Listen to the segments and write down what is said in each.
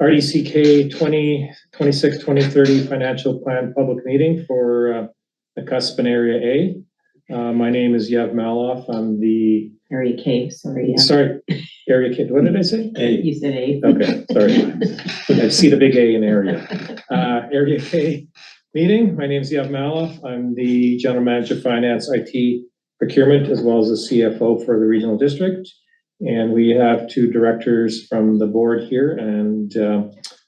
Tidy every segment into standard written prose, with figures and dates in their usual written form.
RDCK 2026-2030 financial plan public meeting for Nakusp Area A. My name is Yev Maloff. I'm the Area K, sorry. Yeah. Sorry, Area K. What did I say? A. You said A. Okay, sorry. I see the big A in area. Area K meeting. My name is Yev Maloff. I'm the General Manager of Finance, IT, Procurement, as well as the CFO for the Regional District. And we have two directors from the board here, and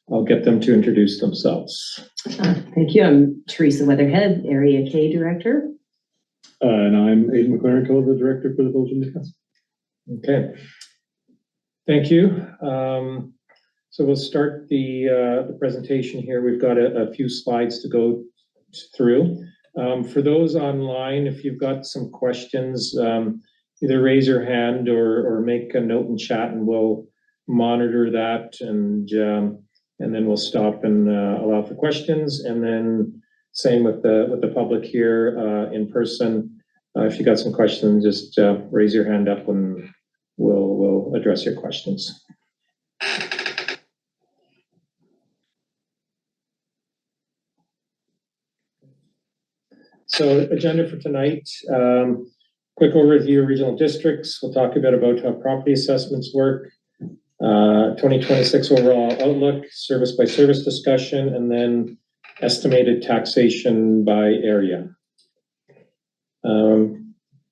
I'll get them to introduce themselves. Thank you. I'm Teresa Weatherhead, Area K Director. And I'm Aidan McLaren, the Director for the Village of Nakusp. Okay. Thank you. So we'll start the presentation here. We've got a few slides to go through. For those online, if you've got some questions, either raise your hand or make a note in chat, and we'll monitor that, and then we'll stop and allow for questions. And then same with the public here in person. If you got some questions, just raise your hand up, and we'll address your questions. So agenda for tonight. Quick overview of regional districts. We'll talk a bit about how property assessments work, 2026 overall outlook, service by service discussion, and then estimated taxation by area.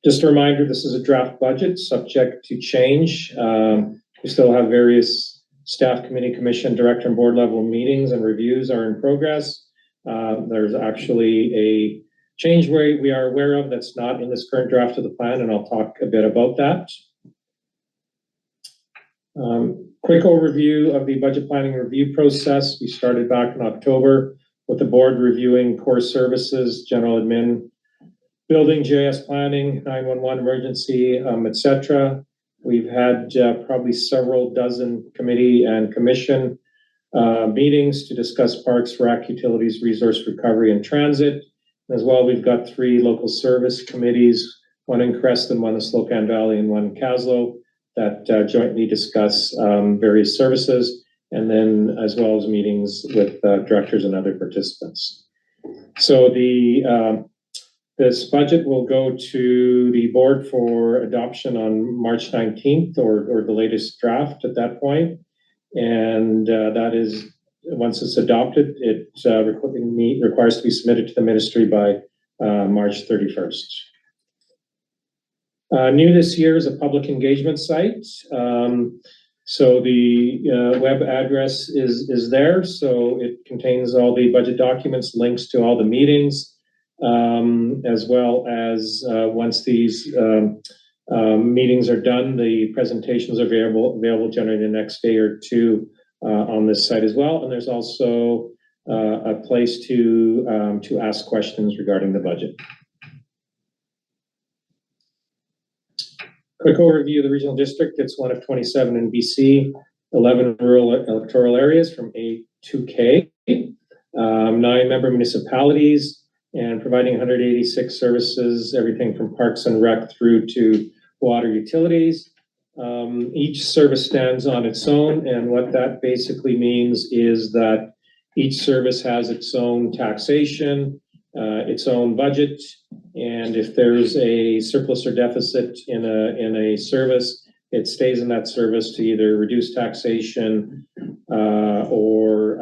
Just a reminder, this is a draft budget subject to change. We still have various staff, committee, commission, director, and board level meetings and reviews are in progress. There's actually a change we are aware of that's not in this current draft of the plan, and I'll talk a bit about that. Quick overview of the budget planning review process. We started back in October with the board reviewing core services, general admin, building, GIS planning, 911 emergency, etc. We've had probably several dozen committee and commission meetings to discuss parks, rec, utilities, resource recovery, and transit. As well, we've got 3 local service committees, one in Creston, one in Slocan Valley, and one in Caslow, that jointly discuss various services, and then as well as meetings with directors and other participants. So this budget will go to the board for adoption on March 19th, or the latest draft at that point. And that is, once it's adopted, it requires to be submitted to the ministry by March 31st. New this year is a public engagement site. So the web address is there. So it contains all the budget documents, links to all the meetings, as well as once these meetings are done, the presentations are available generally the next day or two on this site as well. And there's also a place to ask questions regarding the budget. Quick overview of the regional district. It's one of 27 in BC, 11 rural electoral areas from A to K, 9 member municipalities, and providing 186 services, everything from parks and rec through to water utilities. Each service stands on its own, and what that basically means is that each service has its own taxation, its own budget, and if there's a surplus or deficit in a service, it stays in that service to either reduce taxation or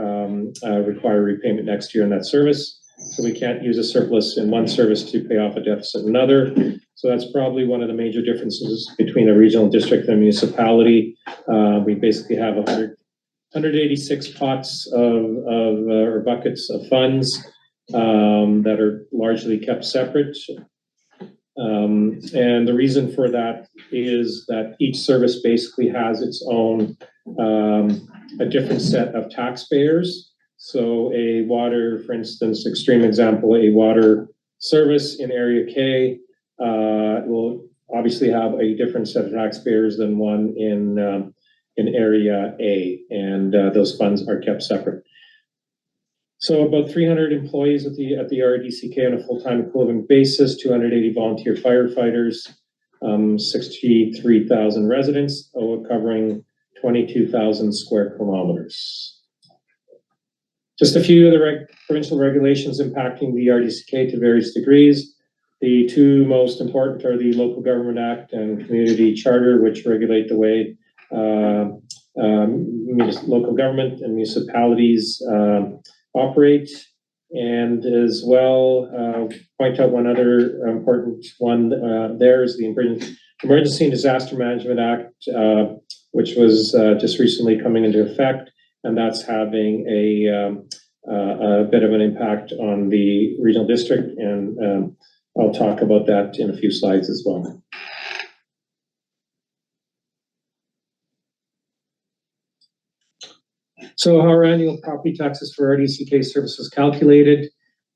require repayment next year in that service. So we can't use a surplus in one service to pay off a deficit in another. So that's probably one of the major differences between a regional district and a municipality. We basically have 186 pots or buckets of funds that are largely kept separate. And the reason for that is that each service basically has its own, a different set of taxpayers. So a water, for instance, extreme example, a water service in Area K will obviously have a different set of taxpayers than one in Area A, and those funds are kept separate. So about 300 employees at the RDCK on a full-time equivalent basis, 280 volunteer firefighters, 63,000 residents, covering 22,000 square kilometers. Just a few of the provincial regulations impacting the RDCK to various degrees. The two most important are the Local Government Act and Community Charter, which regulate the way local government and municipalities operate. And as well, point out one other important one there is the Emergency and Disaster Management Act, which was just recently coming into effect, and that's having a bit of an impact on the regional district, and I'll talk about that in a few slides as well. So how are annual property taxes for RDCK services calculated?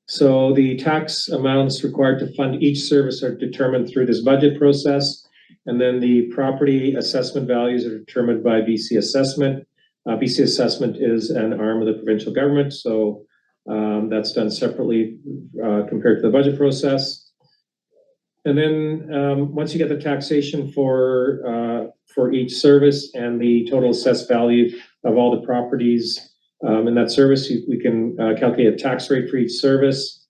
So the tax amounts required to fund each service are determined through this budget process, and then the property assessment values are determined by BC Assessment. BC Assessment is an arm of the provincial government, so that's done separately compared to the budget process. And then once you get the taxation for each service and the total assessed value of all the properties in that service, we can calculate a tax rate for each service.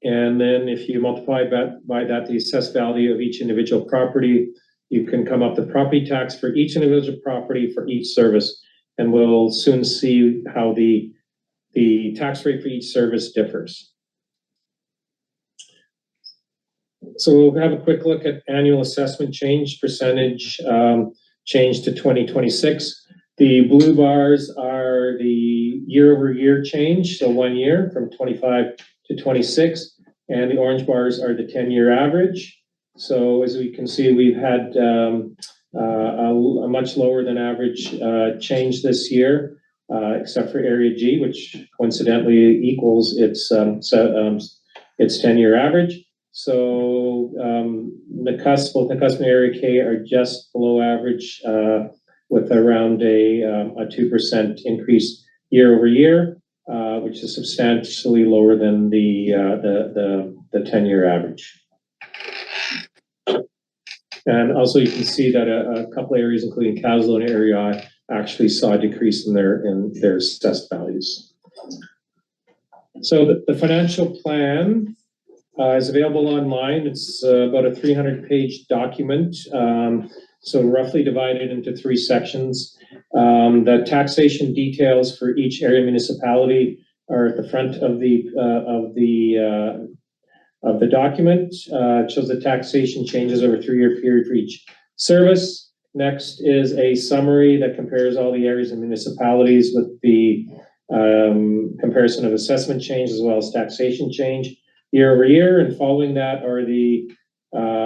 And then if you multiply by that, the assessed value of each individual property, you can come up with the property tax for each individual property for each service. And we'll soon see how the tax rate for each service differs. So we'll have a quick look at annual assessment change percentage change to 2026. The blue bars are the year-over-year change, so 1 year from 25 to 26, and the orange bars are the 10-year average. So as we can see, we've had a much lower than average change this year, except for Area G, which coincidentally equals its 10-year average. So Nakusp, both Nakusp and Area K are just below average with around a 2% increase year over year, which is substantially lower than the 10-year average. And also you can see that a couple areas, including Caslo and Area I, actually saw a decrease in their assessed values. So the financial plan is available online. It's about a 300-page document, so roughly divided into 3 sections. The taxation details for each area municipality are at the front of the document. It shows the taxation changes over a 3-year period for each service. Next is a summary that compares all the areas and municipalities with the comparison of assessment change as well as taxation change year over year. And following that are the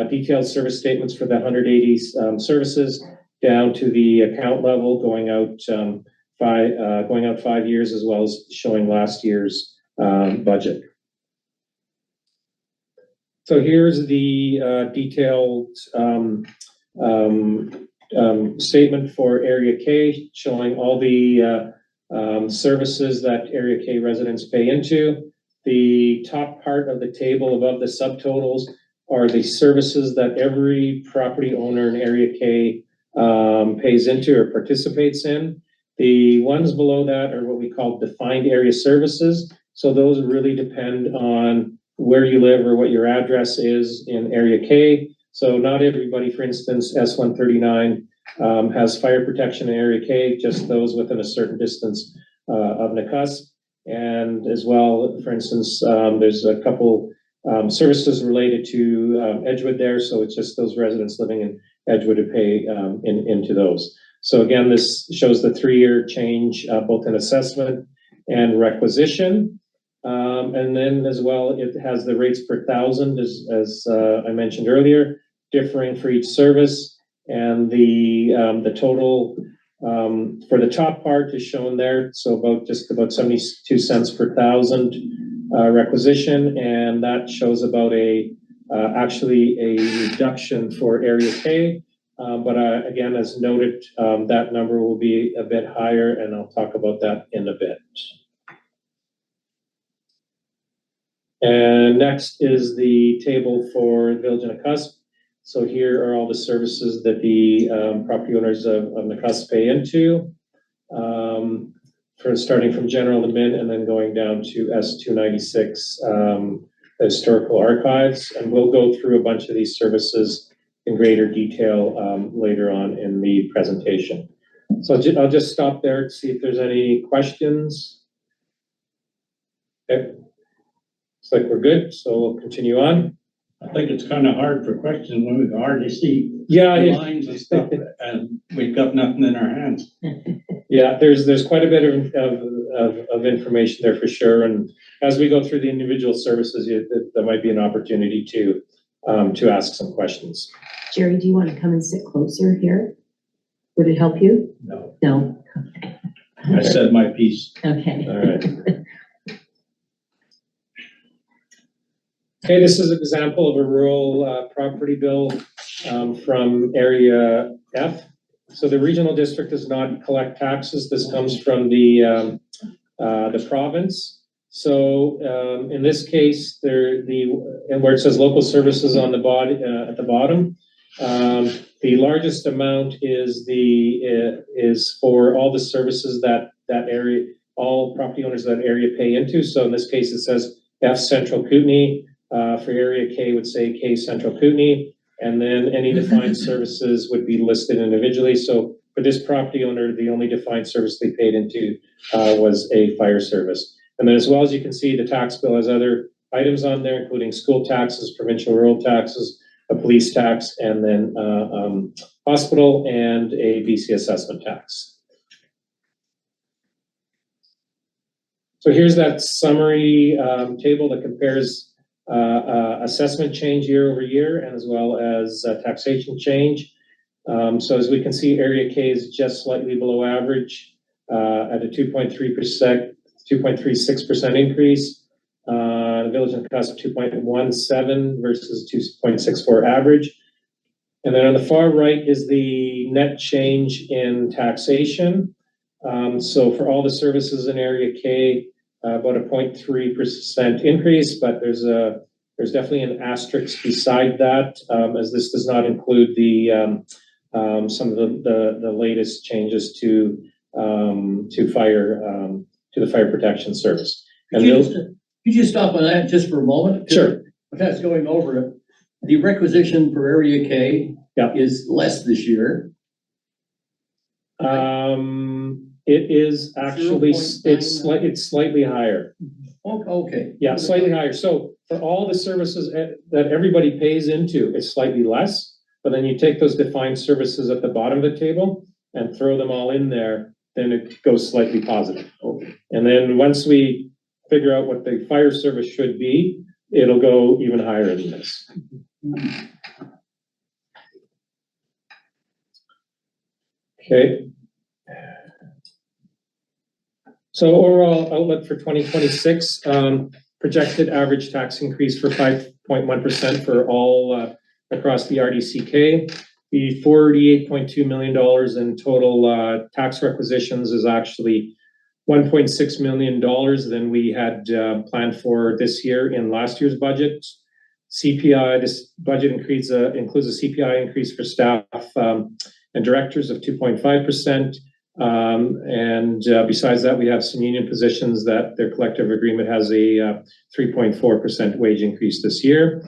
detailed service statements for the 180 services down to the account level going out 5 years, as well as showing last year's budget. So here's the detailed statement for Area K, showing all the services that Area K residents pay into. The top part of the table above the subtotals are the services that every property owner in Area K pays into or participates in. The ones below that are what we call defined area services. So those really depend on where you live or what your address is in Area K. So not everybody, for instance, S139 has fire protection in Area K, just those within a certain distance of Nakusp. And as well, for instance, there's a couple services related to Edgewood there, so it's just those residents living in Edgewood who pay into those. So again, this shows the 3-year change both in assessment and requisition. And then as well, it has the rates per thousand, as I mentioned earlier, differing for each service. And the total for the top part is shown there, so just about 72 cents per thousand requisition, and that shows about actually a reduction for Area K. But again, as noted, that number will be a bit higher, and I'll talk about that in a bit. And next is the table for Village of Nakusp. So here are all the services that the property owners of Nakusp pay into. for starting from general admin and then going down to S296, historical archives. And we'll go through a bunch of these services in greater detail later on in the presentation. So I'll just stop there to see if there's any questions. Okay. Looks like we're good, so we'll continue on. I think it's kind of hard for questions when we can hardly see Yeah, lines and stuff, and we've got nothing in our hands. yeah, there's quite a bit of information there for sure. And as we go through the individual services, there might be an opportunity to ask some questions. Jerry, do you want to come and sit closer here? Would it help you? No, No. I said my piece. Okay. All right. Okay, this is an example of a rural property bill from Area F. So the regional district does not collect taxes. This comes from the province. So in this case, where it says local services on the body at the bottom, the largest amount is for all the services that area, all property owners that area pay into. So in this case, it says F Central Kootenay. For Area K would say K Central Kootenay, and then any defined services would be listed individually. So for this property owner, the only defined service they paid into was a fire service. And then as well as you can see, the tax bill has other items on there, including school taxes, provincial rural taxes, a police tax, and then hospital and a BC assessment tax. So here's that summary table that compares assessment change year over year, and as well as taxation change. So as we can see, Area K is just slightly below average at a 2.36% increase. The Village and Nakusp 2.17 versus 2.64 average. And then on the far right is the net change in taxation. So for all the services in Area K, about a 0.3% increase, but there's definitely an asterisk beside that, as this does not include the some of the latest changes to fire to the fire protection service. And Could you just stop on that just for a moment? Sure. That's going over it. The requisition for Area K is less this year. It is actually, it's slightly higher. Okay. Yeah, slightly higher. So for all the services that everybody pays into, it's slightly less. But then you take those defined services at the bottom of the table and throw them all in there, then it goes slightly positive. And then once we figure out what the fire service should be, it'll go even higher than this. Okay. So overall outlook for 2026, projected average tax increase for 5.1% for all across the RDCK. The $48.2 million in total tax requisitions is actually $1.6 million than we had planned for this year in last year's budget. CPI, this budget includes a CPI increase for staff and directors of 2.5%. And besides that, we have some union positions that their collective agreement has a 3.4% wage increase this year.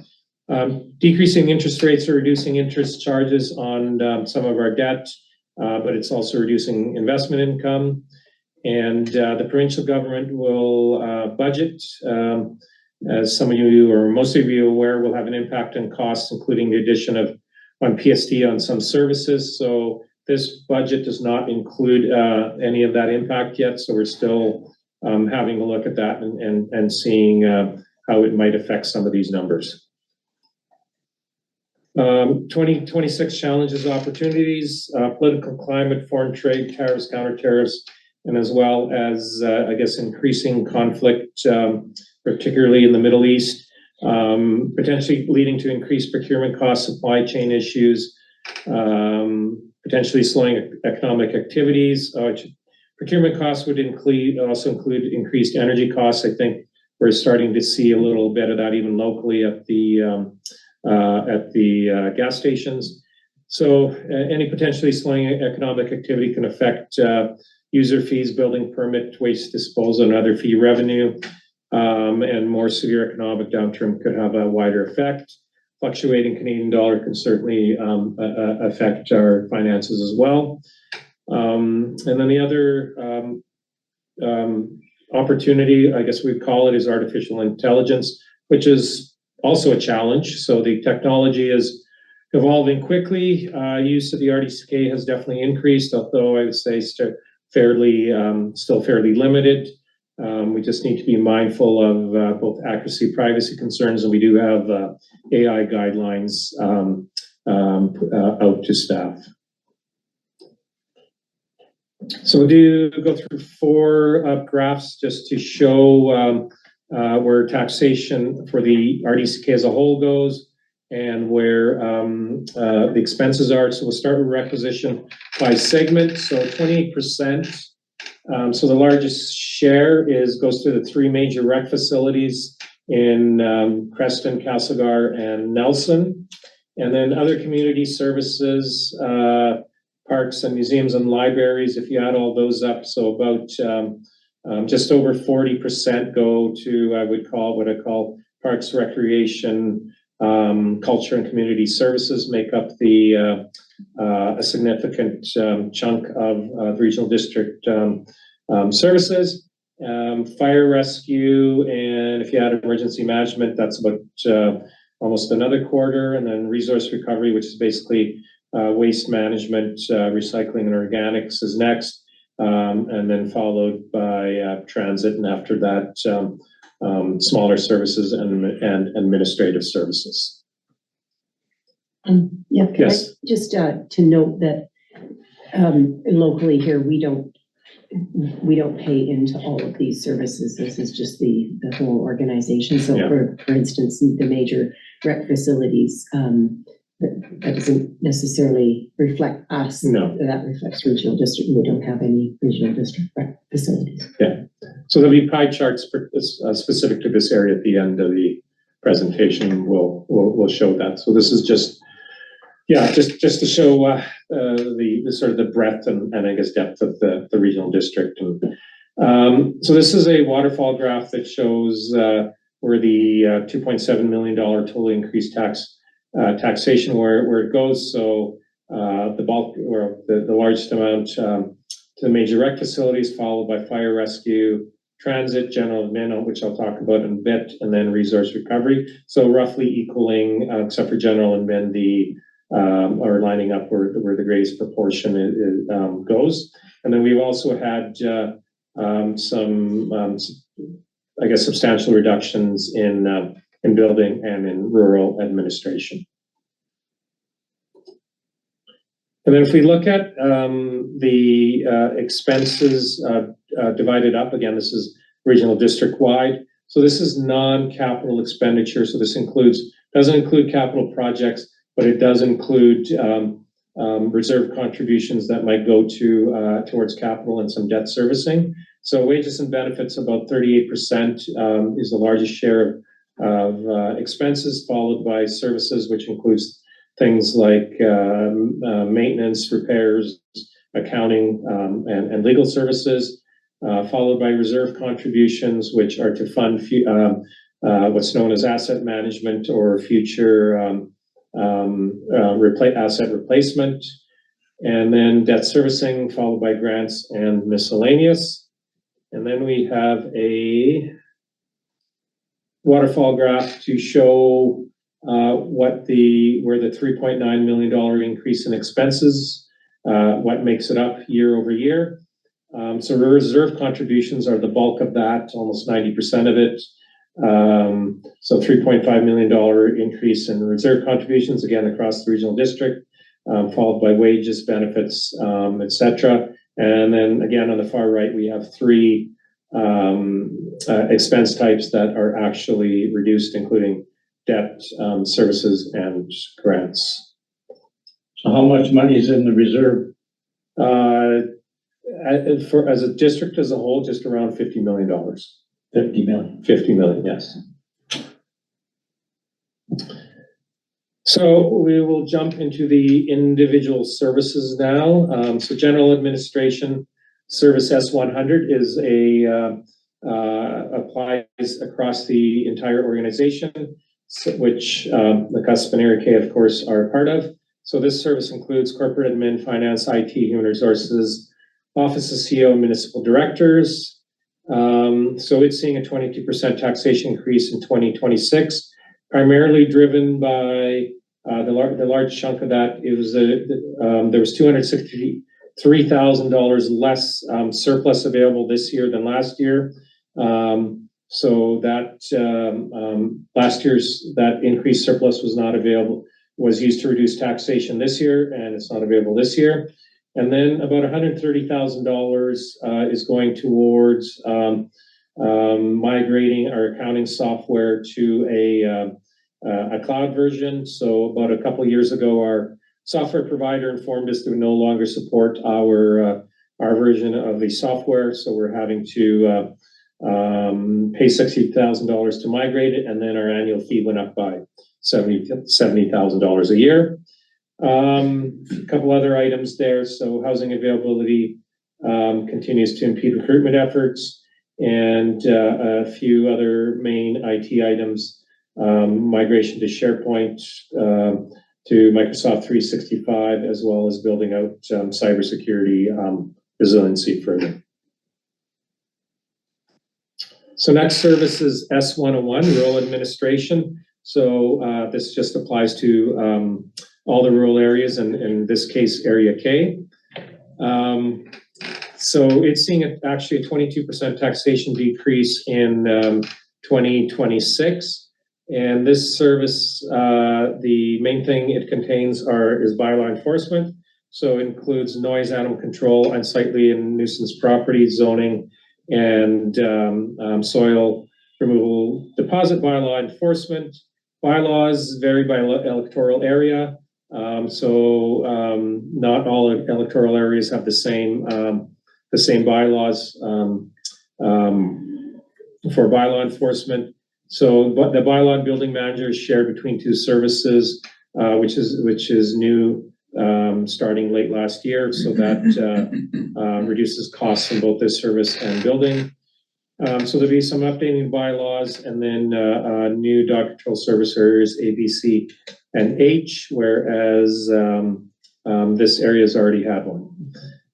Decreasing interest rates are reducing interest charges on some of our debt, but it's also reducing investment income. And the provincial government will budget, as some of you or most of you are aware, will have an impact on costs, including the addition of on PST on some services. So this budget does not include any of that impact yet. So we're still having a look at that and seeing how it might affect some of these numbers. 2026 challenges, opportunities, political climate, foreign trade, tariffs, counter tariffs, and as well as, I guess, increasing conflict, particularly in the Middle East, potentially leading to increased procurement costs, supply chain issues, potentially slowing economic activities. Procurement costs would also include increased energy costs. I think we're starting to see a little bit of that even locally at the gas stations. So any potentially slowing economic activity can affect user fees, building permit, waste disposal, and other fee revenue. And more severe economic downturn could have a wider effect. Fluctuating Canadian dollar can certainly affect our finances as well. And then the other opportunity, I guess we'd call it, is artificial intelligence, which is also a challenge. So the technology is evolving quickly. Use of the RDCK has definitely increased, although I would say still fairly limited. We just need to be mindful of both accuracy, privacy concerns, and we do have AI guidelines out to staff. So we'll go through 4 graphs just to show where taxation for the RDCK as a whole goes and where the expenses are. So we'll start with requisition by segment. So 28%. So the largest share goes to the 3 major rec facilities in Creston, Castlegar, and Nelson. And then other community services, parks and museums and libraries, if you add all those up, so about just over 40% go to what I call parks, recreation, culture and community services make up a significant chunk of the regional district services. Fire rescue, and if you add emergency management, that's about almost another quarter. And then resource recovery, which is basically waste management, recycling and organics is next. And then followed by transit, and after that, smaller services and administrative services. Yeah, can Yes. I just to note that locally here, we don't pay into all of these services. This is just the whole organization. So Yeah. for instance, the major rec facilities, that doesn't necessarily reflect us. No. That reflects regional district. We don't have any regional district rec facilities. So there'll be pie charts specific to this area at the end of the presentation. We'll show that. So this is just to show the sort of the breadth and I guess depth of the regional district. And so this is a waterfall graph that shows where the $2.7 million total increased taxation where it goes. So the bulk, or the largest amount to the major rec facilities, followed by fire rescue, transit, general admin, which I'll talk about in a bit, and then resource recovery. So roughly equaling, except for general admin, or lining up where the greatest proportion goes. And then we've also had some, I guess, substantial reductions in building and in rural administration. And then if we look at the expenses divided up, again, this is regional district-wide. So this is non-capital expenditure. So this doesn't include capital projects, but it does include reserve contributions that might go towards capital and some debt servicing. So wages and benefits, about 38% is the largest share of expenses, followed by services, which includes things like maintenance, repairs, accounting, and legal services, followed by reserve contributions, which are to fund what's known as asset management or future asset replacement, and then debt servicing, followed by grants and miscellaneous. And then we have a waterfall graph to show where the $3.9 million increase in expenses, what makes it up year over year. So reserve contributions are the bulk of that, almost 90% of it. So $3.5 million increase in reserve contributions, again, across the regional district, followed by wages, benefits, etc. And then again, on the far right, we have 3 expense types that are actually reduced, including debt, services, and grants. So how much money is in the reserve? As a district as a whole, just around $50 million. 50 million. 50 million, yes. So we will jump into the individual services now. So general administration. Service S100 is applies across the entire organization, which Nakusp Area K, of course, are part of. So this service includes corporate admin, finance, IT, human resources, office of CEO, and municipal directors. So it's seeing a 22% taxation increase in 2026, primarily driven by the large chunk of that. It was there was $263,000 less surplus available this year than last year. So that last year's that increased surplus was not available, was used to reduce taxation this year, and it's not available this year. And then about $130,000 is going towards migrating our accounting software to a cloud version. So about a couple of years ago, our software provider informed us they would no longer support our version of the software. So we're having to pay $60,000 to migrate it, and then our annual fee went up by $70,000 a year. A couple other items there. So housing availability continues to impede recruitment efforts, and a few other main IT items, migration to SharePoint, to Microsoft 365, as well as building out cybersecurity resiliency further. So next service is S101, Rural Administration. So this just applies to all the rural areas, and in this case, Area K. So it's seeing actually a 22% taxation decrease in 2026. And this service, the main thing it contains is bylaw enforcement. So it includes noise, animal control, unsightly and nuisance property zoning, and soil removal deposit bylaw enforcement. Bylaws vary by electoral area. Not all electoral areas have the same bylaws for bylaw enforcement. So, but the bylaw and building manager is shared between two services, which is new, starting late last year. So that reduces costs in both this service and building. So there'll be some updating bylaws, and then new dog control service areas A, B, C, and H, whereas this area's already had one,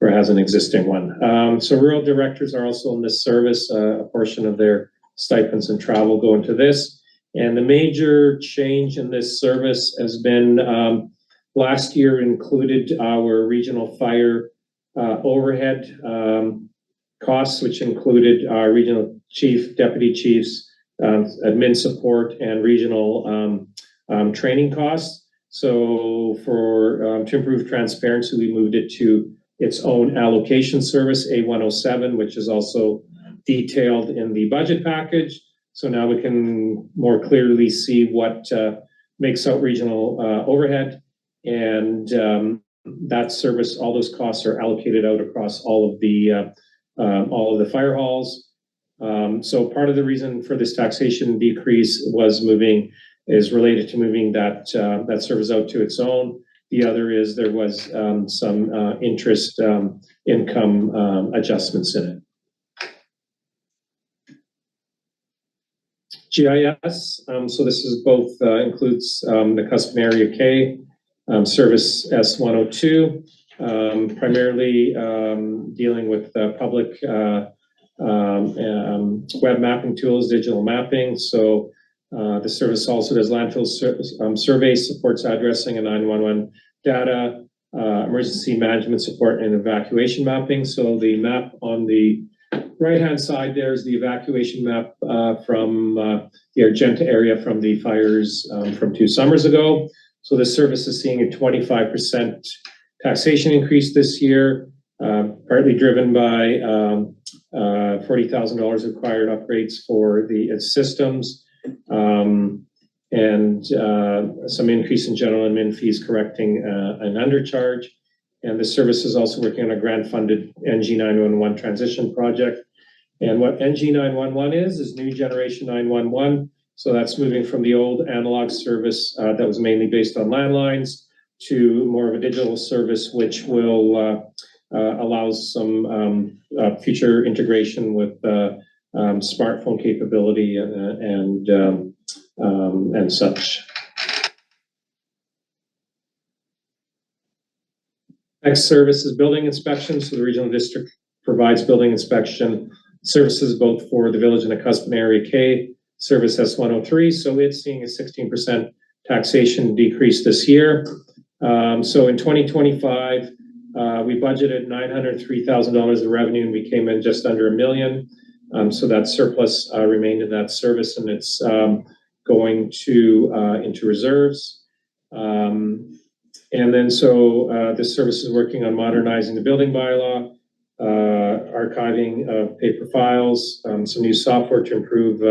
or has an existing one. So rural directors are also in this service. A portion of their stipends and travel go into this. And the major change in this service has been last year included our regional fire overhead costs, which included our regional chief, deputy chiefs, admin support, and regional training costs. So for to improve transparency, we moved it to its own allocation service, A107, which is also detailed in the budget package. So now we can more clearly see what makes out regional overhead, and that service, all those costs are allocated out across all of the fire halls. So part of the reason for this taxation decrease is related to moving that service out to its own. The other is there was some interest income adjustments in it. GIS, so this is both includes Nakusp Area K, service S102, primarily dealing with public web mapping tools, digital mapping. So the service also does landfill surveys, supports addressing and 911 data, emergency management support, and evacuation mapping. So the map on the right-hand side there is the evacuation map from the Argenta area from the fires from 2 summers ago. So this service is seeing a 25% taxation increase this year, partly driven by $40,000 required upgrades for the systems, and some increase in general admin fees correcting an undercharge. And the service is also working on a grant-funded NG911 transition project. And what NG911 is new generation 911. So that's moving from the old analog service that was mainly based on landlines to more of a digital service, which will allows some future integration with smartphone capability and such. Next service is building inspection. So the regional district provides building inspection services both for the village and Nakusp Area K. Service S103, so it's seeing a 16% taxation decrease this year. So in 2025, we budgeted $903,000 of revenue, and we came in just under $1 million. So that surplus remained in that service, and it's going into reserves. And then this service is working on modernizing the building bylaw, archiving of paper files, some new software to improve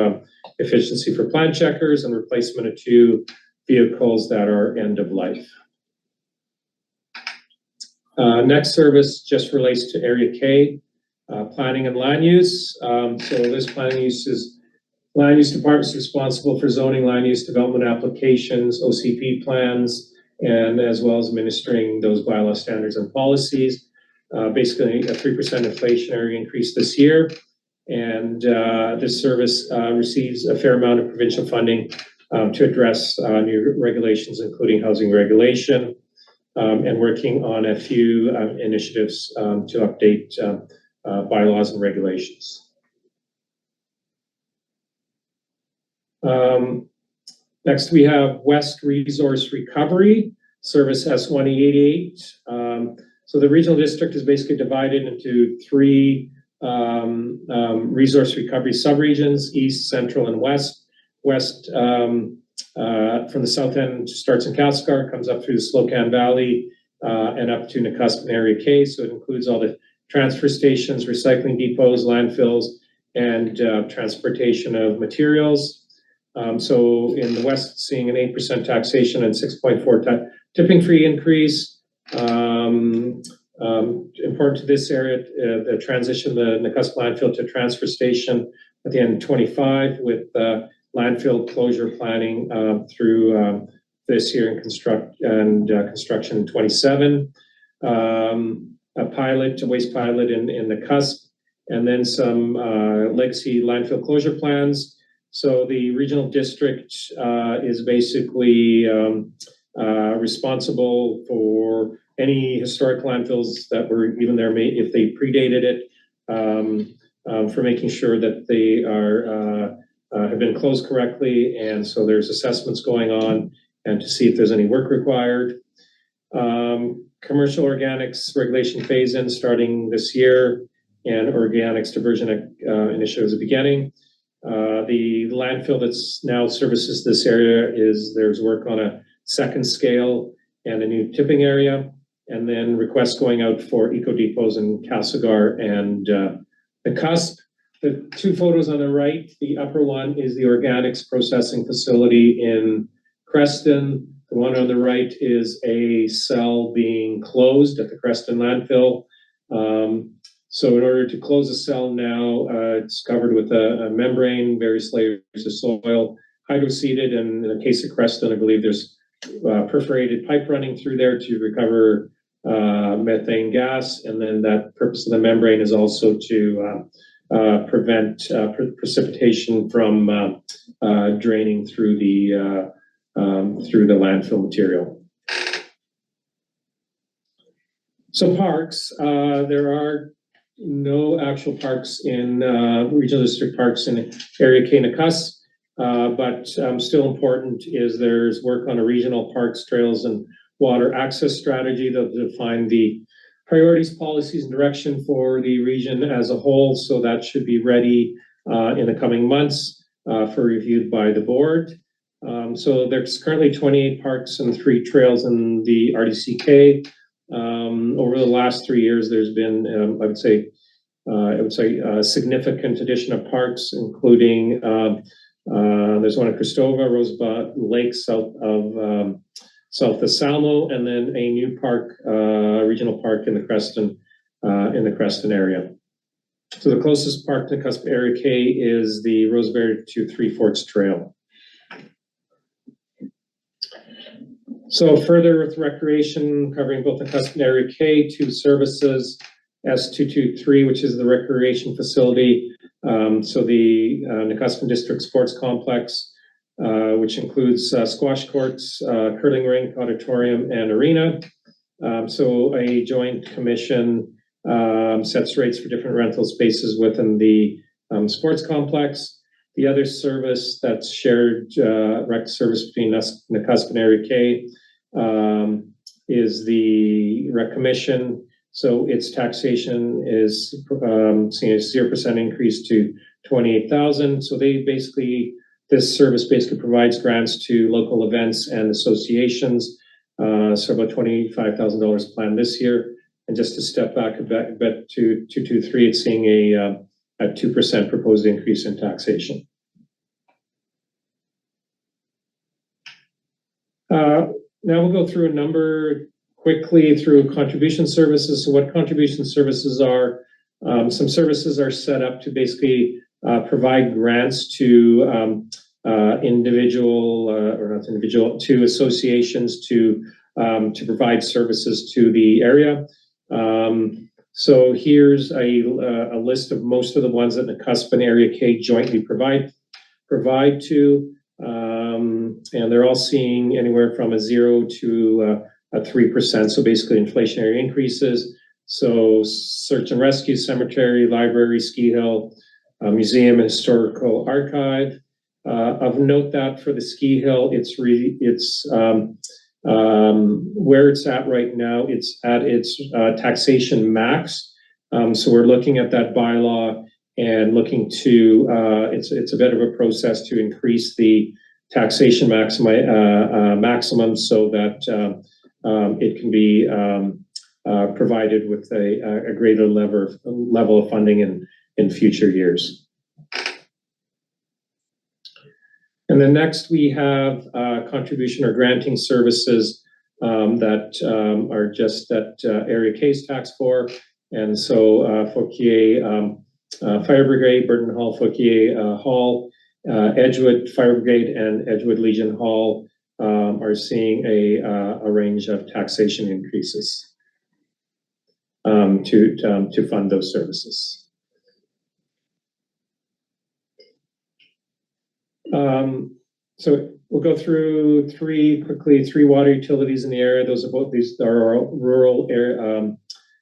efficiency for plan checkers, and replacement of 2 vehicles that are end of life. Next service just relates to Area K, planning and land use. So this planning use is land use department is responsible for zoning, land use development applications, OCP plans, and as well as administering those bylaw standards and policies. Basically a 3% inflationary increase this year. And this service receives a fair amount of provincial funding to address new regulations, including housing regulation, and working on a few initiatives to update bylaws and regulations. Next, we have West Resource Recovery, Service S188. So the regional district is basically divided into 3 resource recovery subregions: East, Central, and West. West, from the south end, starts in Castlegar, comes up through the Slocan Valley, and up to Nakusp Area K. So it includes all the transfer stations, recycling depots, landfills, and transportation of materials. So in the West, seeing an 8% taxation and 6.4 tipping fee increase. Important to this area, the transition the Nakusp landfill to transfer station at the end of 25, with landfill closure planning through this year and construction in 27. A waste pilot in Nakusp, and then some legacy landfill closure plans. So the regional district is basically responsible for any historic landfills that were even there, if they predated it, for making sure that they have been closed correctly. And so there's assessments going on, and to see if there's any work required. Commercial organics regulation phase-in starting this year, and organics diversion initiatives at the beginning. The landfill that's now services this area there's work on a second scale and a new tipping area, and then requests going out for eco depots in Castlegar and Nakusp. The 2 photos on the right, the upper one is the organics processing facility in Creston. The one on the right is a cell being closed at the Creston landfill. So in order to close the cell now, it's covered with a membrane, various layers of soil, hydroseeded, and in the case of Creston, I believe there's perforated pipe running through there to recover methane gas. And then that purpose of the membrane is also to prevent precipitation from draining through the landfill material. So parks, there are no actual parks in regional district parks in Area K Nakusp, but still important is there's work on a regional parks, trails, and water access strategy that will define the priorities, policies, and direction for the region as a whole. So that should be ready in the coming months for review by the board. So there's currently 28 parks and 3 trails in the RDCK. Over the last 3 years, there's been, I would say, a significant addition of parks, including there's one at Cristova, Rosebud Lake, south of Salmo, and then a new park, regional park in the Creston area. So the closest park to Nakusp Area K is the Roseberry to Three Forks Trail. So further with recreation, covering both Nakusp Area K, 2 services, S223, which is the recreation facility. So the Nakusp District Sports Complex, which includes squash courts, curling rink, auditorium, and arena. So a joint commission sets rates for different rental spaces within the sports complex. The other service that's shared rec service between Nakusp and Area K is the rec commission. So its taxation is seeing a 0% increase to 28,000. So they basically, this service basically provides grants to local events and associations. So about $25,000 planned this year. And just to step back a bit to 223, it's seeing a 2% proposed increase in taxation. Now we'll go through a number quickly through contribution services. So what contribution services are, some services are set up to basically provide grants to to associations to provide services to the area. So here's a list of most of the ones that Nakusp and Area K jointly provide to, and they're all seeing anywhere from a 0 to a 3%. So basically inflationary increases. So search and rescue, cemetery, library, ski hill, museum, and historical archive. Of note that for the ski hill, it's where it's at right now. It's at its taxation max. So we're looking at that bylaw and looking to it's a bit of a process to increase the taxation maximum so that it can be provided with a greater level of funding in future years. And then next we have contribution or granting services that are just that Area K's tax for. And so Fauquier Fire Brigade, Burton Hall, Fauquier Hall, Edgewood Fire Brigade, and Edgewood Legion Hall are seeing a range of taxation increases to fund those services. So we'll go through three water utilities in the area. These are rural area,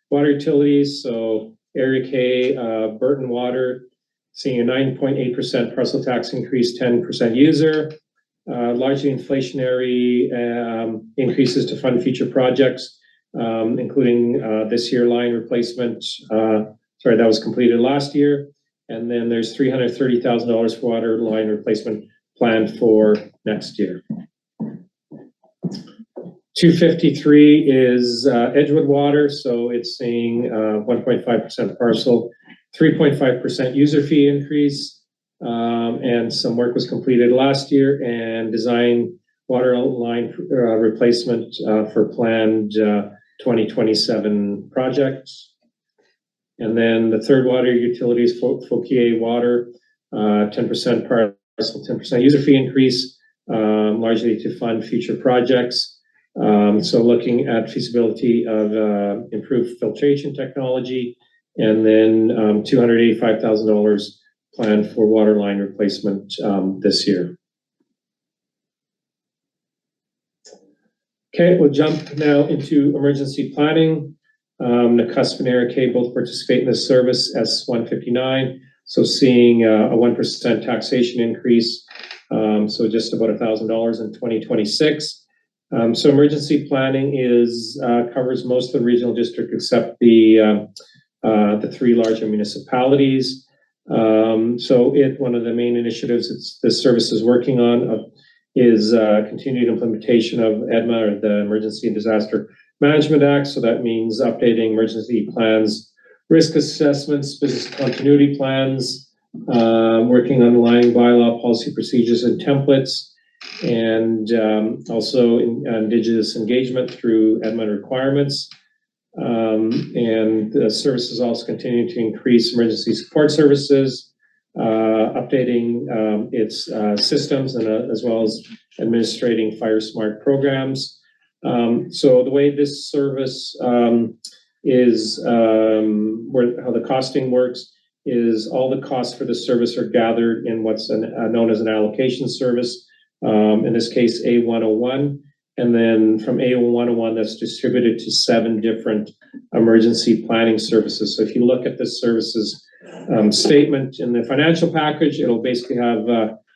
water utilities. So Area K, Burton Water, seeing a 9.8% parcel tax increase, 10% user, largely inflationary increases to fund future projects, including this year line replacement. That was completed last year. And then there's $330,000 for water line replacement planned for next year. 253 is Edgewood Water, so it's seeing 1.5% parcel, 3.5% user fee increase, and some work was completed last year, and design water line replacement for planned 2027 projects. And then the third water utility is Fauquier Water, 10% parcel, 10% user fee increase, largely to fund future projects. So looking at feasibility of improved filtration technology, and then $285,000 planned for water line replacement this year. Okay, we'll jump now into emergency planning. Nakusp and Area K both participate in this service, S159. So seeing a 1% taxation increase, so just about $1,000 in 2026. So emergency planning covers most of the regional district except the three larger municipalities. So one of the main initiatives this service is working on is continued implementation of EDMA, or the Emergency and Disaster Management Act. So that means updating emergency plans, risk assessments, business continuity plans, working on aligning bylaw, policy, procedures, and templates, and also Indigenous engagement through EDMA requirements. And the service is also continuing to increase emergency support services, updating its systems, and as well as administrating fire smart programs. So the way this service is how the costing works is all the costs for the service are gathered in what's known as an allocation service, in this case A101, and then from A101 that's distributed to 7 different emergency planning services. So if you look at this services statement in the financial package, it'll basically have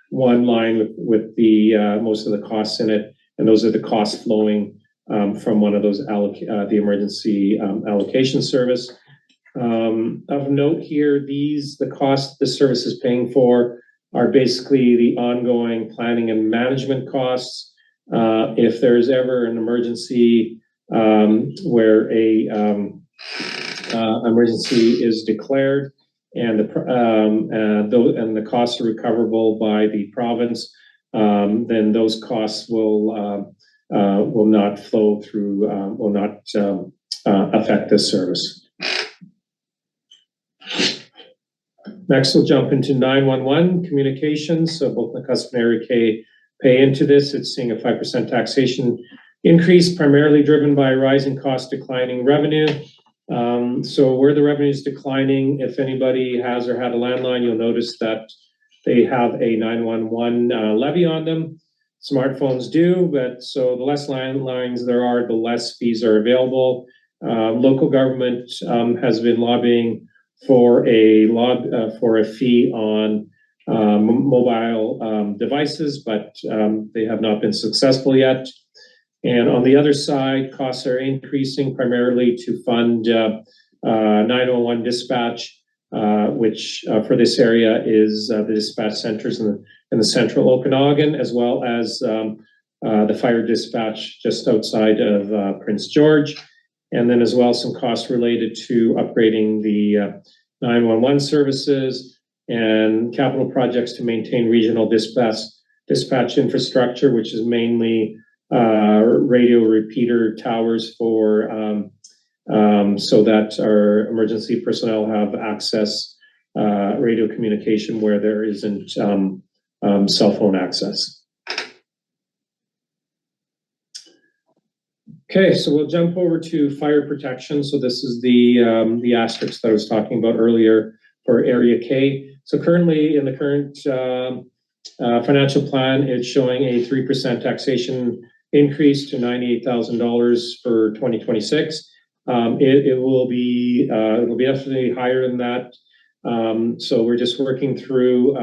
one line with the most of the costs in it, and those are the costs flowing from one of those the emergency allocation service. Of note here, the costs the service is paying for are basically the ongoing planning and management costs. If there's ever an emergency where a emergency is declared and the costs are recoverable by the province, then those costs will not flow through, will not affect this service. Next, we'll jump into 911 communications. So both Nakusp and Area K pay into this. It's seeing a 5% taxation increase, primarily driven by rising cost, declining revenue. So where the revenue is declining, if anybody has or had a landline, you'll notice that they have a 911 levy on them. Smartphones do, but so the less landlines there are, the less fees are available. Local government has been lobbying for a fee on mobile devices, but they have not been successful yet. And on the other side, costs are increasing primarily to fund 911 dispatch, which for this area is the dispatch centers in the central Okanagan, as well as the fire dispatch just outside of Prince George. And then as well some costs related to upgrading the 911 services and capital projects to maintain regional dispatch infrastructure, which is mainly radio repeater towers for so that our emergency personnel have access radio communication where there isn't cell phone access. Okay, so we'll jump over to fire protection. So this is the asterisks that I was talking about earlier for Area K. So currently in the current financial plan, it's showing a 3% taxation increase to $98,000 for 2026. It will be definitely higher than that. So we're just working through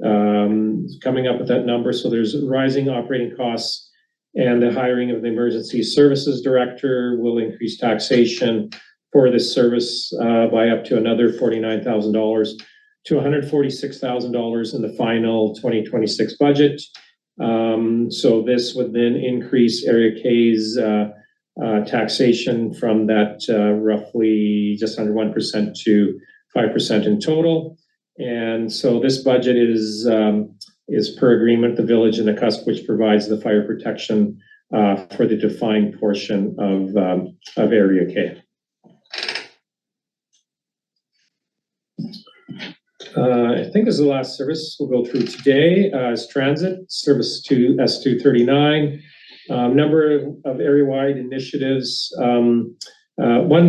coming up with that number. So there's rising operating costs, and the hiring of the emergency services director will increase taxation for this service by up to another $49,000 to $146,000 in the final 2026 budget. So this would then increase Area K's taxation from that roughly just under 1% to 5% in total. And so this budget is per agreement, the village and Nakusp, which provides the fire protection for the defined portion of Area K. I think this is the last service we'll go through today is transit, service to S239. Number of area-wide initiatives. One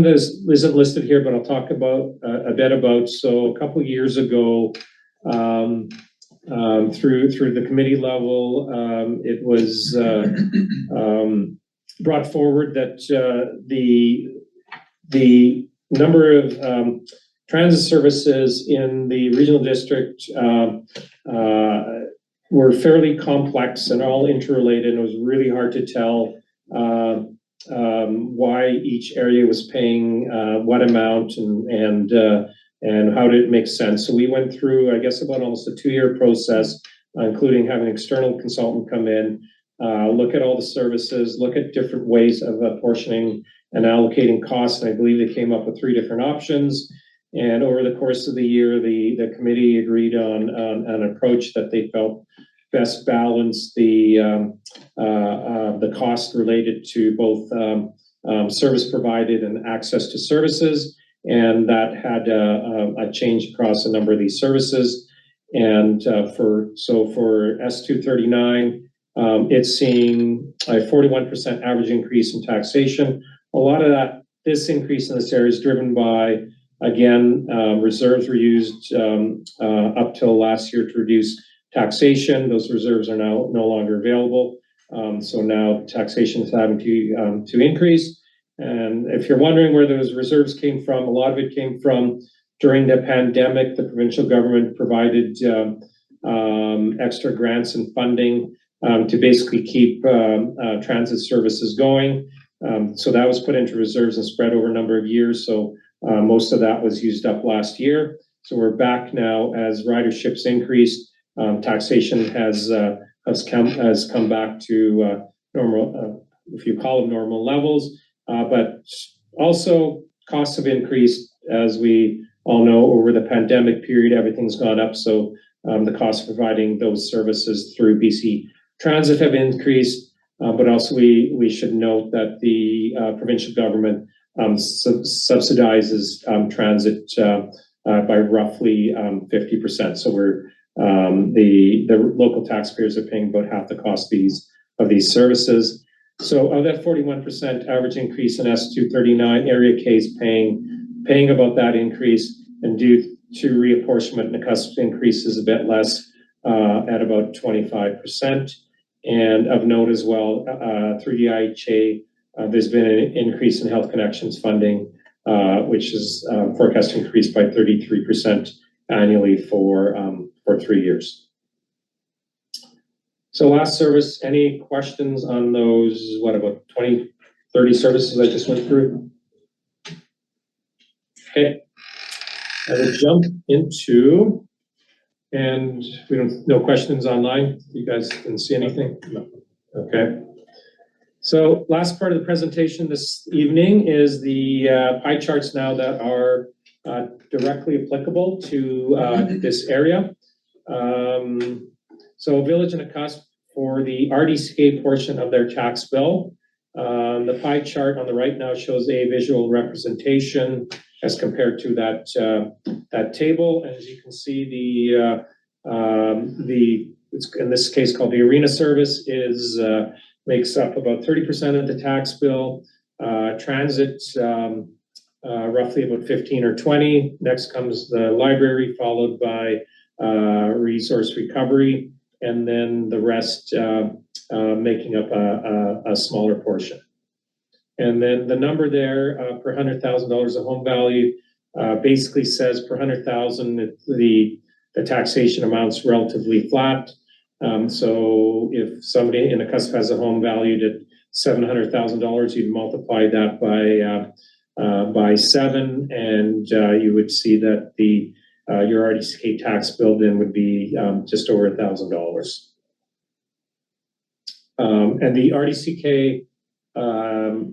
that isn't listed here, but I'll talk about a bit about. So a couple of years ago, through the committee level, it was brought forward that the number of transit services in the regional district were fairly complex and all interrelated. It was really hard to tell why each area was paying what amount and how did it make sense. So we went through, I guess, about almost a 2-year process, including having an external consultant come in, look at all the services, look at different ways of apportioning and allocating costs. And I believe they came up with 3 different options. And over the course of the year, the committee agreed on an approach that they felt best balanced the cost related to both service provided and access to services. And that had a change across a number of these services. And for S239, it's seeing a 41% average increase in taxation. A lot of this increase in this area is driven by, again, reserves were used up till last year to reduce taxation. Those reserves are now no longer available. So now taxation is having to increase. And if you're wondering where those reserves came from, a lot of it came from during the pandemic. The provincial government provided extra grants and funding to basically keep transit services going. So that was put into reserves and spread over a number of years. So most of that was used up last year. So we're back now as riderships increased. Taxation has come back to normal, if you call them normal levels. But also costs have increased, as we all know, over the pandemic period. Everything's gone up. So the cost of providing those services through BC Transit have increased. But also we should note that the provincial government subsidizes transit by roughly 50%. So we're the local taxpayers are paying about half the cost of these services. So of that 41% average increase in S239, Area K is paying about that increase, and due to reapportionment, Nakusp increases a bit less at about 25%. And of note as well, through the IHA, there's been an increase in Health Connections funding, which is forecast to increase by 33% annually for 3 years. So last service, any questions on those, what, about 20, 30 services I just went through? Okay, I will jump into, and no questions online? You guys didn't see anything? No. Okay. So last part of the presentation this evening is the pie charts now that are directly applicable to this area. So Village and Nakusp, for the RDCA portion of their tax bill, the pie chart on the right now shows a visual representation as compared to that table. As you can see, it's in this case called the arena service makes up about 30% of the tax bill. Transit, roughly about 15 or 20. Next comes the library, followed by resource recovery, and then the rest making up a smaller portion. And then the number there per $100,000 of home value basically says per 100,000 the taxation amount's relatively flat. So if somebody in Nakusp has a home valued at $700,000, you'd multiply that by 7, and you would see that your RDCA tax bill then would be just over $1,000. And the RDCA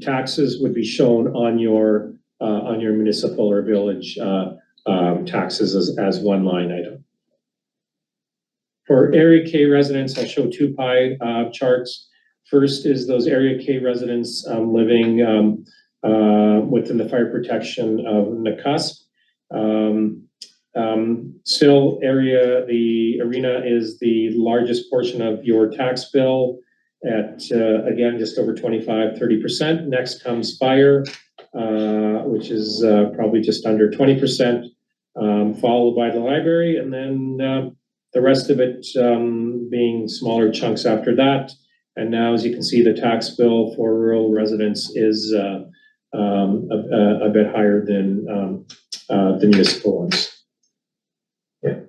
taxes would be shown on your municipal or village taxes as one line item. For Area K residents, I'll show 2 pie charts. First is those Area K residents living within the fire protection of Nakusp. Still, the arena is the largest portion of your tax bill at, again, just over 25-30%. Next comes fire, which is probably just under 20%, followed by the library, and then the rest of it being smaller chunks after that. And now, as you can see, the tax bill for rural residents is a bit higher than the municipal ones. Yeah.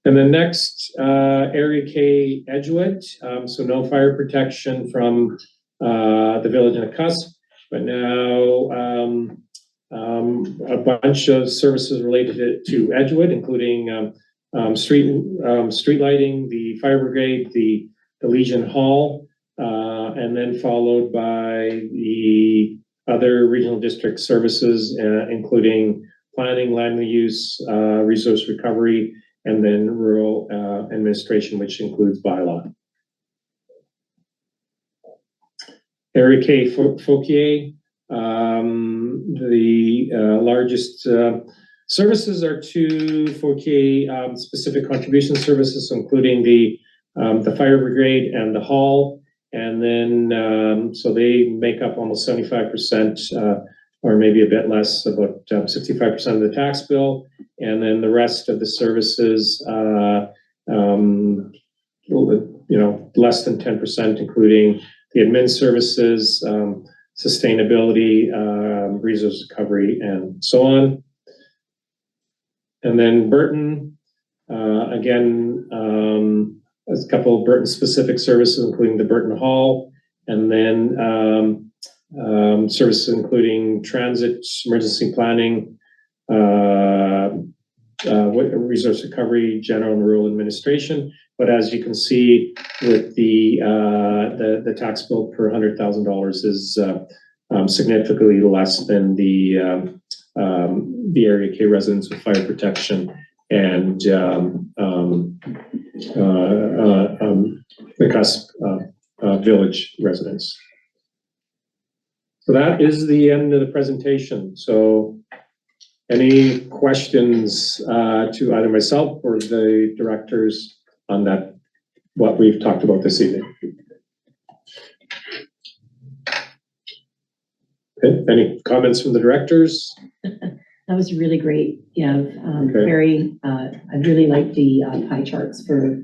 And then next, Area K Edgewood. So no fire protection from the village in Nakusp, but now a bunch of services related to Edgewood, including street lighting, the fire brigade, the Legion Hall, and then followed by the other regional district services, including planning, land use, resource recovery, and then rural administration, which includes bylaw. Area K Fauquier, the largest services are 2 Fauquier specific contribution services, including the the fire brigade and the hall. And then, so they make up almost 75%, or maybe a bit less, about 65% of the tax bill. And then the rest of the services, less than 10%, including the admin services, sustainability, resource recovery, and so on. And then Burton, again, a couple of Burton-specific services, including the Burton Hall, and then services including transit, emergency planning, resource recovery, general and rural administration. But as you can see, with the tax bill per $100,000 is significantly less than the Area K residents with fire protection and Nakusp village residents. So that is the end of the presentation. So any questions to either myself or the directors on that, what we've talked about this evening? Okay. Any comments from the directors? That was really great. Yeah, Okay. very. I really liked the pie charts for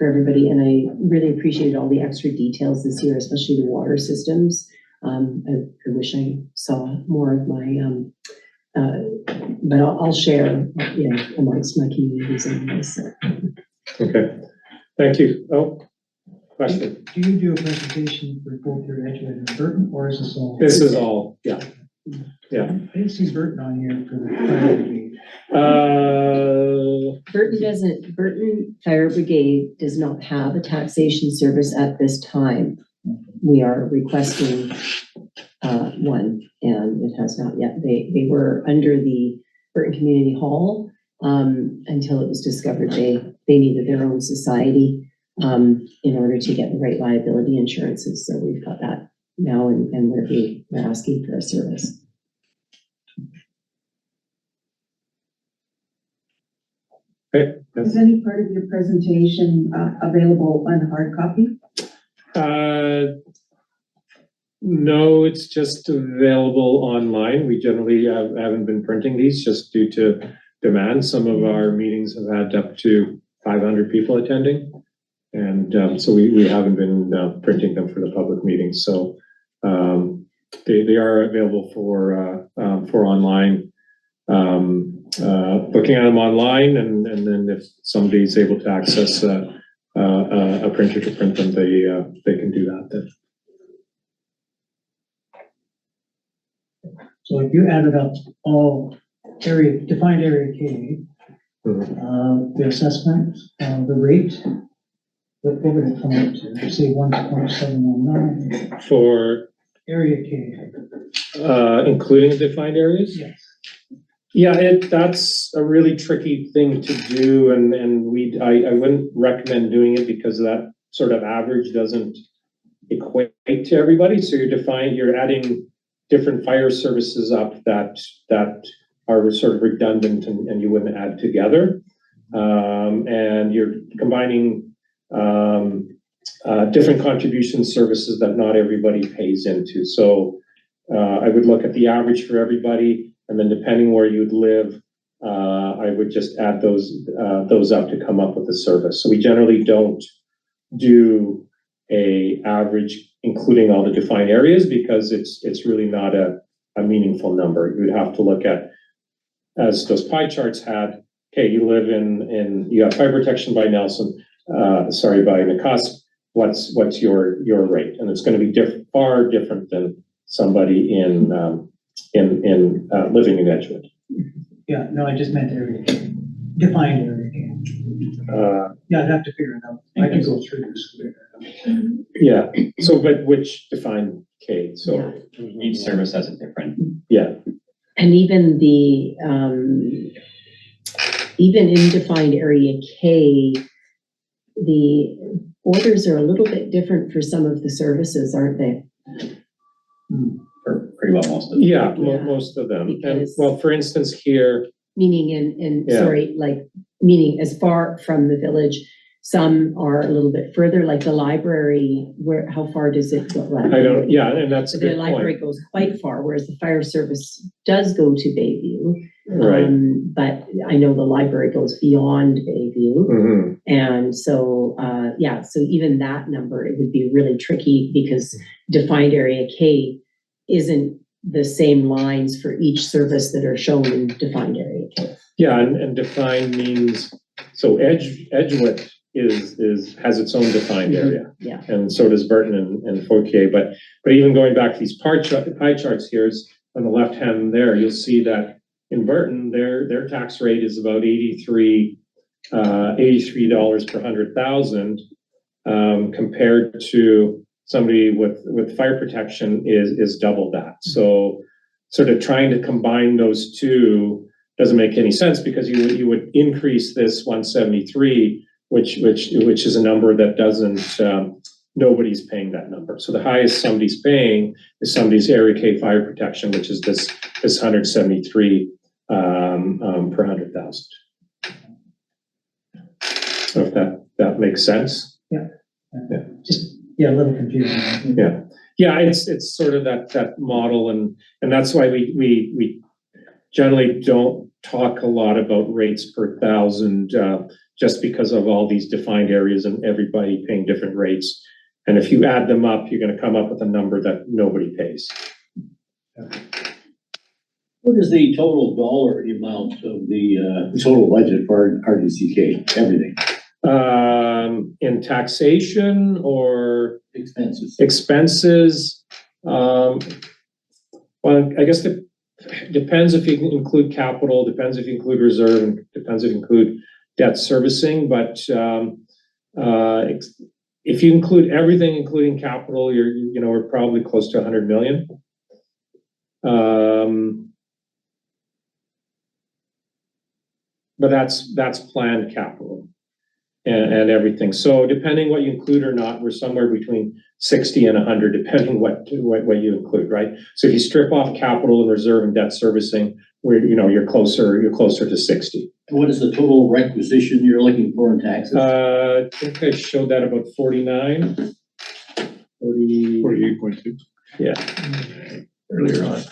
everybody, and I really appreciated all the extra details this year, especially the water systems. I wish I saw more of my. But I'll share, amongst my communities and this. Okay. Thank you. Oh, question. Do you do a presentation for both your Edgewood and Burton, or is this all? This is all, yeah. Yeah. I didn't see Burton on here for the fire brigade. Burton Fire Brigade does not have a taxation service at this time. We are requesting one, and it has not yet. They were under the Burton Community Hall until it was discovered they needed their own society in order to get the right liability insurances. So we've got that now, and we're asking for a service. Okay. Is any part of your presentation available on hard copy? No, it's just available online. We generally haven't been printing these just due to demand. Some of our meetings have had up to 500 people attending. And so we haven't been printing them for the public meetings. So they are available for online. Looking at them online, and then if somebody's able to access a printer to print them, they can do that then. So if you added up all defined area K, the assessment, the rate, what would it come up to? Say 1.719 For area K. including defined areas? Yes. Yeah, that's a really tricky thing to do, and I wouldn't recommend doing it because that sort of average doesn't equate to everybody. So you're adding different fire services up that are sort of redundant and you wouldn't add together, and you're combining different contribution services that not everybody pays into. So I would look at the average for everybody. And then depending where you'd live, I would just add those up to come up with the service. So we generally don't do a average including all the defined areas because it's really not a meaningful number. You would have to look at, as those pie charts had, okay, you live you have fire protection by by Nakusp, what's your rate? And it's going to be far different than somebody in living in Edgewood. Yeah, no, I just meant area K. Defined area K. Yeah, I'd have to figure it out. I can go through this. To figure it out. Yeah. So, but which defined K? So each service has a different. Yeah. And even even in defined area K, the orders are a little bit different for some of the services, aren't they? For pretty well most of them. Yeah, most of them. And well, for instance, here. Meaning meaning as far from the village. Some are a little bit further, like the library, how far does it go? I don't, yeah, and that's a The good library point. goes quite far, whereas the fire service does go to Bayview. Right. But I know the library goes beyond Bayview. Mhm. And so, so even that number, it would be really tricky because defined area K isn't the same lines for each service that are shown in defined area K. Yeah, and defined means, so Edgewood has its own defined area. Yeah. And so does Burton and Fauquier, but even going back to these pie charts here, on the left hand there, you'll see that in Burton, their tax rate is about $83 per 100,000, compared to somebody with fire protection is double that. So sort of trying to combine those two doesn't make any sense, because you would increase this 173, which is a number that doesn't, nobody's paying that number. So the highest somebody's paying is somebody's Area K fire protection, which is this 173 per 100,000. So if that makes sense. Just, a little confusing. Yeah, it's sort of that model, and that's why we generally don't talk a lot about rates per thousand, just because of all these defined areas and everybody paying different rates. And if you add them up, you're going to come up with a number that nobody pays. What is the total dollar amount of the total budget for RDCK, everything, In taxation or expenses? Well, I guess it depends if you include capital, depends if you include reserve, and depends if you include debt servicing. But if you include everything, including capital, we're probably close to 100 million. But that's planned capital and everything. So depending what you include or not, we're somewhere between 60 and 100, depending what you include, right? So if you strip off capital and reserve and debt servicing, you're closer to 60. What is the total requisition you're looking for in taxes? I think I showed that about 49. 48.2. Yeah, earlier on.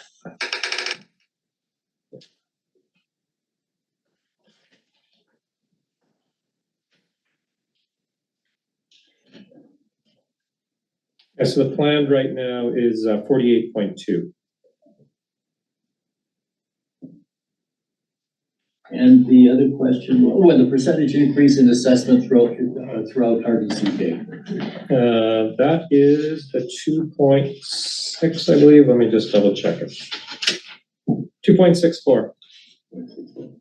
Yeah, so the plan right now is 48.2. And the other question, what the percentage increase in assessment throughout RDCK? That is the 2.6, I believe. Let me just double check it. 2.64.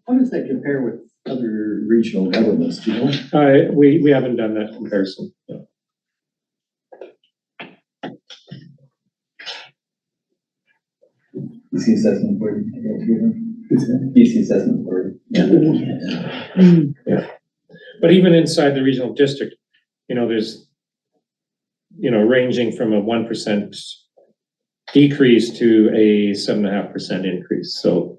How does that compare with other regional governments, do you know? We haven't done that comparison. No. BC assessment board. BC assessment board. Yeah. But even inside the regional district, there's, ranging from a 1% decrease to a 7.5% increase. So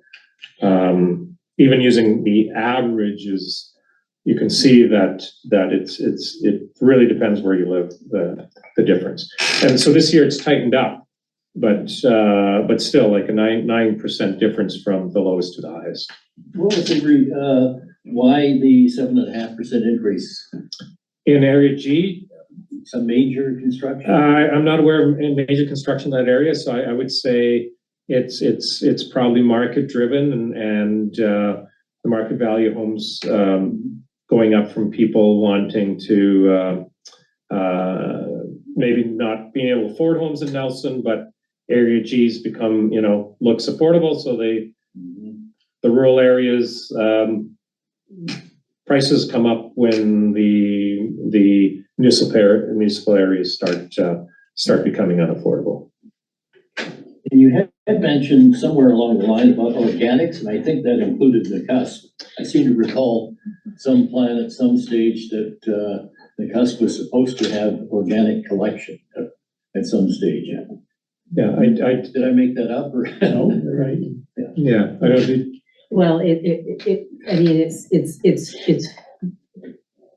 even using the averages, you can see that it really depends where you live, the difference. And so this year it's tightened up, but still like a 9% difference from the lowest to the highest. What was why the 7.5% increase? In Area G, Some major construction? I'm not aware of any major construction in that area, so I would say it's probably market driven and the market value of homes going up from people wanting to maybe not being able to afford homes in Nelson, but Area G's become, looks affordable, so the rural areas prices come up when the municipal areas start becoming unaffordable. And you had mentioned somewhere along the line about organics, and I think that included Nakusp. I seem to recall some plan at some stage that Nakusp was supposed to have organic collection at some stage. Yeah, Did I make that up or? No, you're right. yeah, I don't think, Well, I mean, it's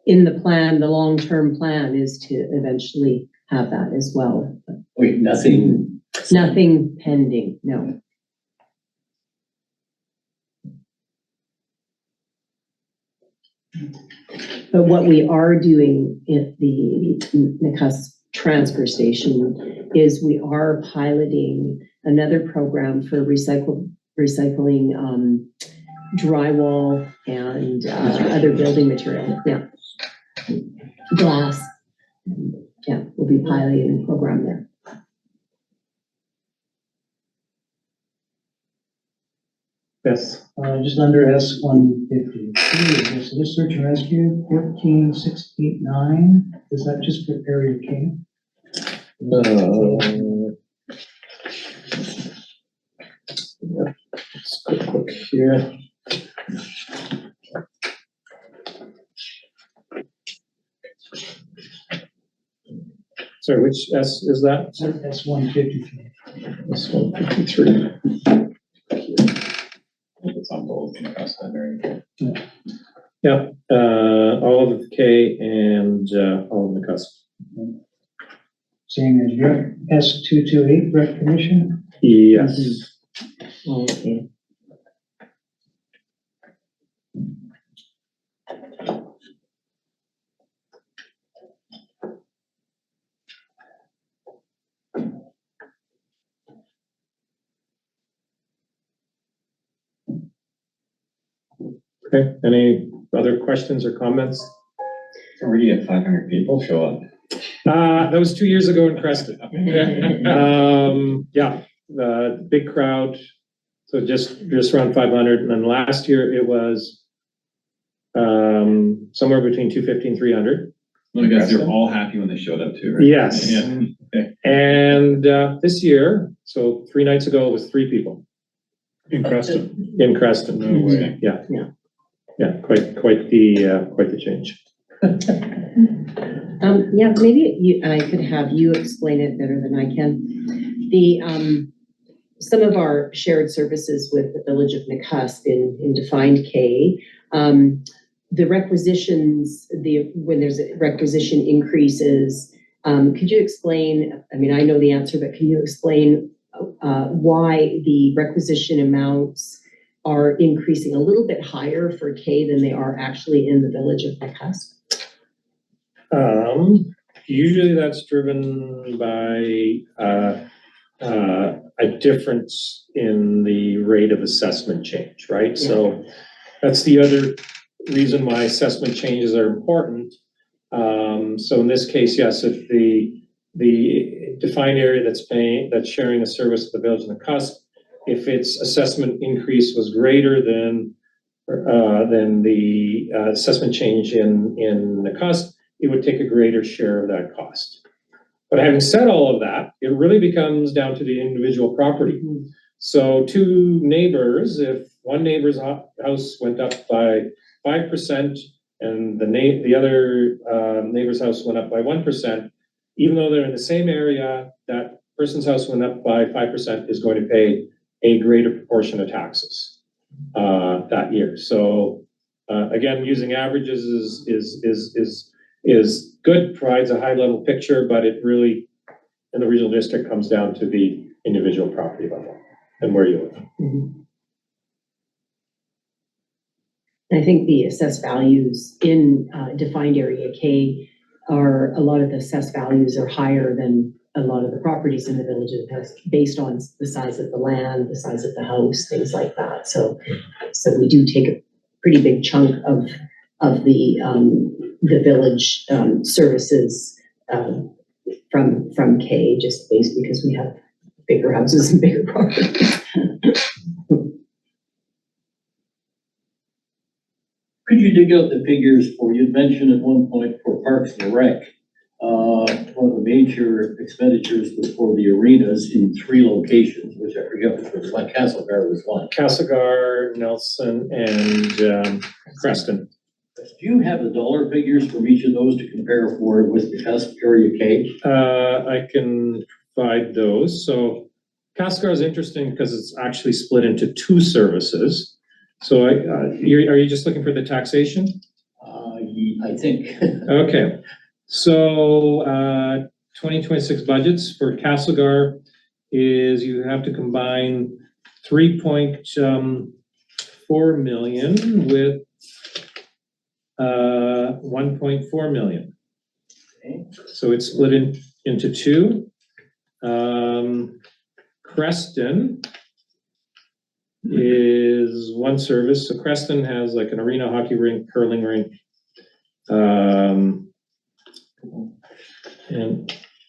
in the plan, the long-term plan is to eventually have that as well. Wait, nothing, Nothing pending, no. But what we are doing at the Nakusp transfer station is we are piloting another program for recycling drywall and other building material. Yeah, glass. Yeah, we'll be piloting a program there. Yes. Just under S-150, so this search and rescue, 14689, is that just for area K? Yeah, let's go quick here. Sorry, which S is that? S-153. This 153. It's on both. Yeah, all of the K and all of the cusp. Same as rec, S-228, rec commission. Yes. Okay. Okay, any other questions or comments? Already at 500 people show up. That was 2 years ago in Creston. Yeah, big crowd. So just around 500. And then last year it was somewhere between 250 and 300. Well, I guess they're all happy when they showed up too, right? Yes. Yeah. Okay. And this year, so 3 nights ago, it was 3 people In Creston. in Creston. No way. Yeah. Yeah. Yeah, quite the change. Yeah, maybe I could have you explain it better than I can. The, some of our shared services with the village of Nakusp in defined K, the requisitions, when there's a requisition increases, could you explain, I mean, I know the answer, but can you explain why the requisition amounts are increasing a little bit higher for K than they are actually in the village of Nakusp? Usually that's driven by a difference in the rate of assessment change, right? Yeah. So that's the other reason why assessment changes are important. So in this case, yes, if the defined area that's sharing a service with the village of Nakusp, if its assessment increase was greater than the assessment change in Nakusp, it would take a greater share of that cost. But having said all of that, it really becomes down to the individual property. So 2 neighbors, if one neighbor's house went up by 5% and the other neighbor's house went up by 1%, even though they're in the same area, that person's house went up by 5% is going to pay a greater proportion of taxes that year. So again, using averages is good, provides a high level picture, but it really, in the regional district, comes down to the individual property level and where you live. Mm-hmm. I think the assessed values in defined area K are, a lot of the assessed values are higher than a lot of the properties in the village of Nakusp based on the size of the land, the size of the house, things like that. So we do take a pretty big chunk of the village services from K, just based because we have bigger houses and bigger properties. could you dig out the figures for, you'd mentioned at one point for Parks and Rec, one of the major expenditures was for the arenas in 3 locations, which I forget which was, like Castlegar was one. Castlegar, Nelson, and Creston. Do you have the dollar figures from each of those to compare for with the Nakusp Area K? I can provide those. So Castlegar is interesting because it's actually split into 2 services. So are you just looking for the taxation? I think. Okay, so, 2026 budgets for Castlegar is you have to combine 3.4 million with 1.4 million. Okay. So it's split into two. Creston is one service. So Creston has like an arena, hockey rink, curling rink,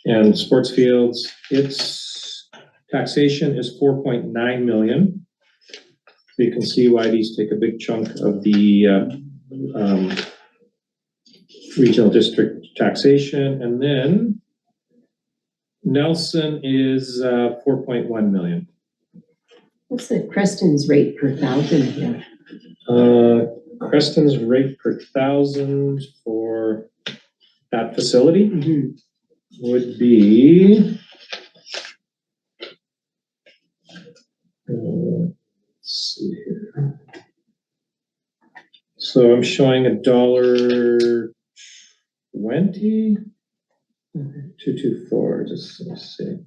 and sports fields. Its taxation is 4.9 million. So you can see why these take a big chunk of the regional district taxation. And then Nelson is 4.1 million. What's the Creston's rate per thousand here? Creston's rate per thousand for that facility Mhm. would be, let's see here. So I'm showing $1.20, 224, just let's see.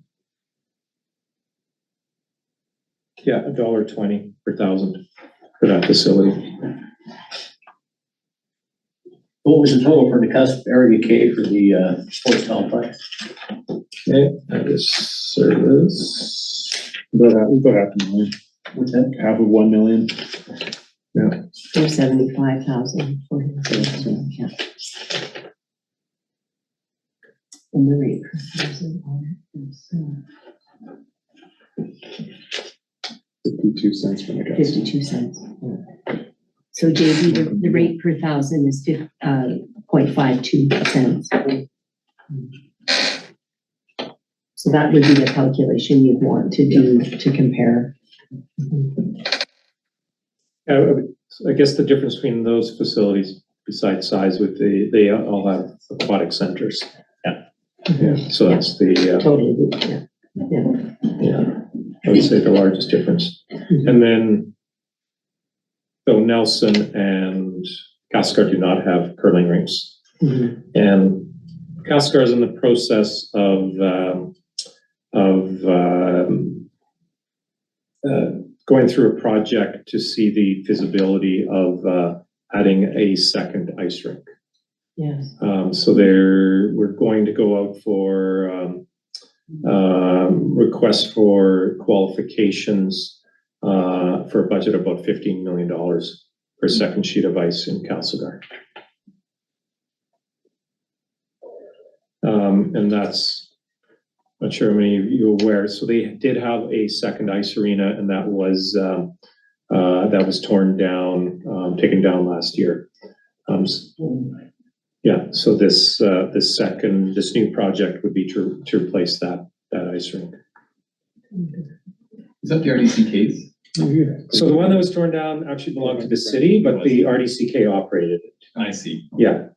Yeah, $1.20 per thousand for that facility. What was the total for Nakusp Area K for the sports complex? Okay, that is service. About half a million, What's that? half of 1 million. 475,000 for him. Yeah. And the rate per thousand on it is 52 cents for the gas. 52 cents. Yeah. So JD, the rate per thousand is 0.52 cents. So that would be the calculation you'd want to do to compare. I guess the difference between those facilities, besides size, they all have aquatic centers. Yeah, so that's the, Totally, yeah. I would say the largest difference. And then, so Nelson and Castlegar do not have curling rinks. Mhm. And Castlegar is in the process of going through a project to see the feasibility of adding a second ice rink. Yes. So we're going to go out for requests for qualifications for a budget of about $15 million for a second sheet of ice in Castlegar. And that's, not sure how many of you are aware, so they did have a second ice arena, and that was torn down, taken down last year. Yeah, so this new project would be to replace that ice rink. Is that the RDCK's? So the one that was torn down actually belonged to the city, but the RDCK operated it. I see. Yeah.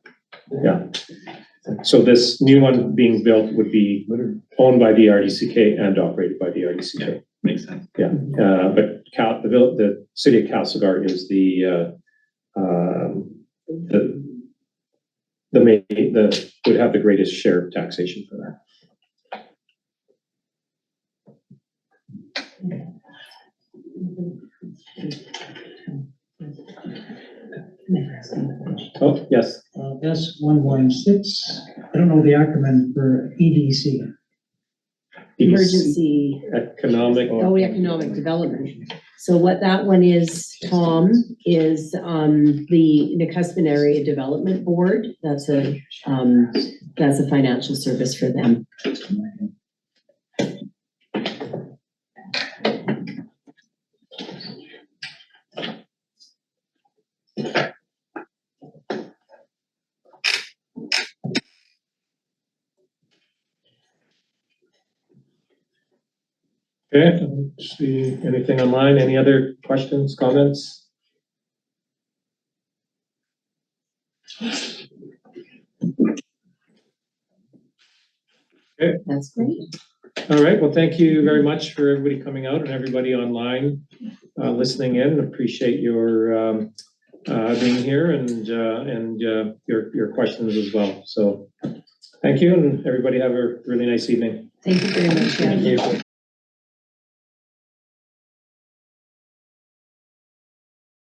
So this new one being built would be owned by the RDCK and operated by the RDCK. Makes sense. Yeah, but the city of Castlegar is would have the greatest share of taxation for that. Oh, yes. S116, I don't know the acronym for EDC. Emergency, economic development. So what that one is, Tom, is the Nakusp Area Development Board. That's a financial service for them. Okay, I don't see anything online. Any other questions, comments? Okay. That's great. All right, well, thank you very much for everybody coming out and everybody online listening in. Appreciate your being here and your questions as well. So thank you, and everybody have a really nice evening. Thank you very much, Jeff. Thank you.